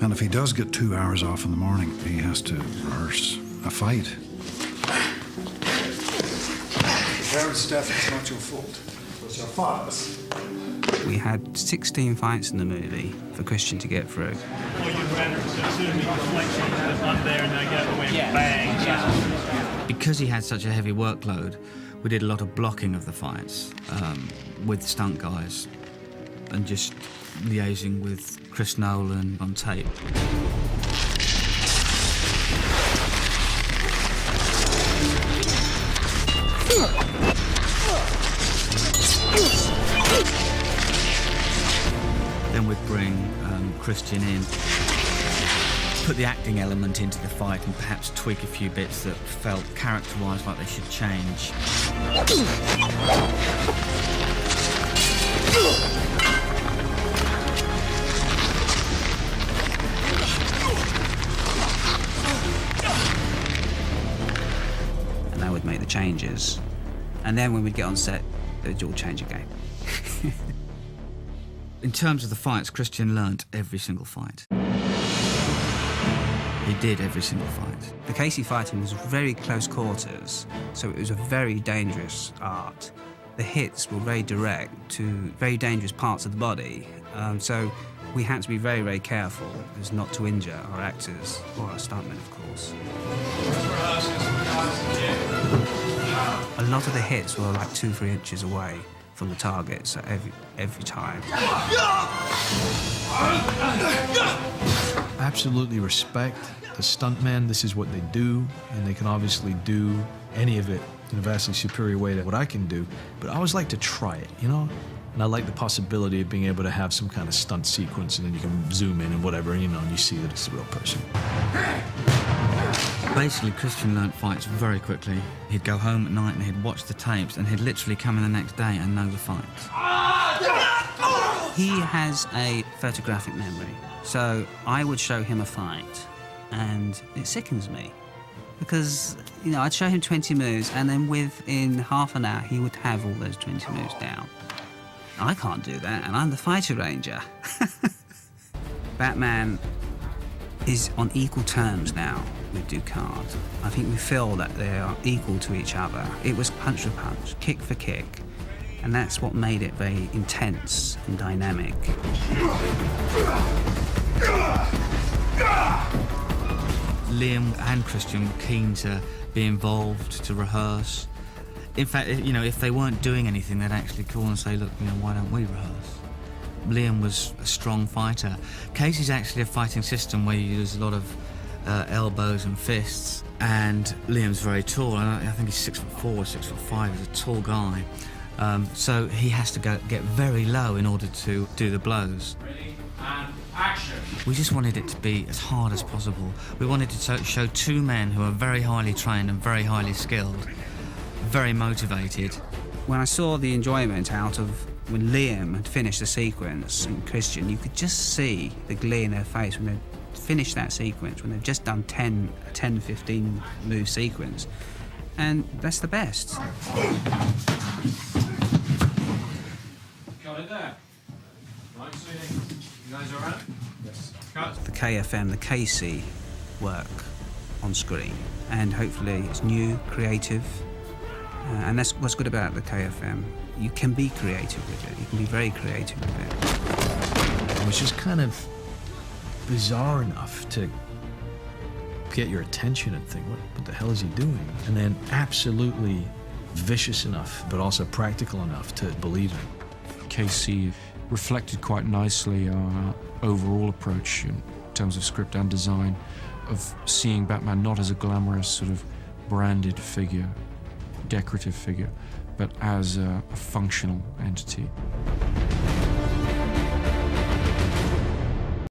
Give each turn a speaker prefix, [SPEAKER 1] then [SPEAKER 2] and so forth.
[SPEAKER 1] And if he does get 2 hours off in the morning, he has to rehearse a fight.
[SPEAKER 2] Parents' death is not your fault. It was your father's.
[SPEAKER 3] We had 16 fights in the movie for Christian to get through.
[SPEAKER 4] Or you'd rather assume the reflection is up there and they go away and bang. Yeah.
[SPEAKER 3] Because he had such a heavy workload, we did a lot of blocking of the fights with stunt guys and just liaising with Chris Nolan on tape. Then we'd bring Christian in, put the acting element into the fight and perhaps tweak a few bits that felt character-wise like they should change. And they would make the changes. And then when we'd get on set, it would all change again. In terms of the fights, Christian learnt every single fight. He did every single fight. The Casey fighting was very close quarters, so it was a very dangerous art. The hits were very direct to very dangerous parts of the body, so we had to be very, very careful as not to injure our actors or our stuntmen, of course. A lot of the hits were like 2-3 inches away from the target, so every time.
[SPEAKER 5] I absolutely respect the stuntmen. This is what they do, and they can obviously do any of it in a vastly superior way to what I can do. But I always like to try it, you know? And I like the possibility of being able to have some kind of stunt sequence, and then you can zoom in and whatever, you know, and you see that it's a real person.
[SPEAKER 3] Basically, Christian learnt fights very quickly. He'd go home at night and he'd watch the tapes, and he'd literally come in the next day and know the fights. He has a photographic memory, so I would show him a fight, and it sickens me. Because, you know, I'd show him 20 moves, and then within half an hour, he would have all those 20 moves down. I can't do that, and I'm the fighter ranger. Batman is on equal terms now with Ducard. I think we feel that they are equal to each other. It was punch for punch, kick for kick, and that's what made it very intense and dynamic. Liam and Christian were keen to be involved, to rehearse. In fact, you know, if they weren't doing anything, they'd actually call and say, look, you know, why don't we rehearse? Liam was a strong fighter. Casey's actually a fighting system where you use a lot of elbows and fists, and Liam's very tall. I think he's 6'4", 6'5". He's a tall guy. So he has to get very low in order to do the blows.
[SPEAKER 4] Ready, and action.
[SPEAKER 3] We just wanted it to be as hard as possible. We wanted to show two men who are very highly trained and very highly skilled, very motivated. When I saw the enjoyment out of when Liam had finished the sequence and Christian, you could just see the glee in their face when they finished that sequence, when they've just done 10, 15 move sequence. And that's the best.
[SPEAKER 4] Got it there. Right, sweetie. You guys all right? Yes. Cut.
[SPEAKER 3] The KFM, the KC work on screen, and hopefully it's new, creative, and that's what's good about the KFM. You can be creative with it. You can be very creative with it.
[SPEAKER 5] It was just kind of bizarre enough to get your attention and think, what the hell is he doing? And then absolutely vicious enough, but also practical enough to believe it.
[SPEAKER 6] KC reflected quite nicely our overall approach in terms of script and design, of seeing Batman not as a glamorous sort of branded figure, decorative figure, but as a functional entity.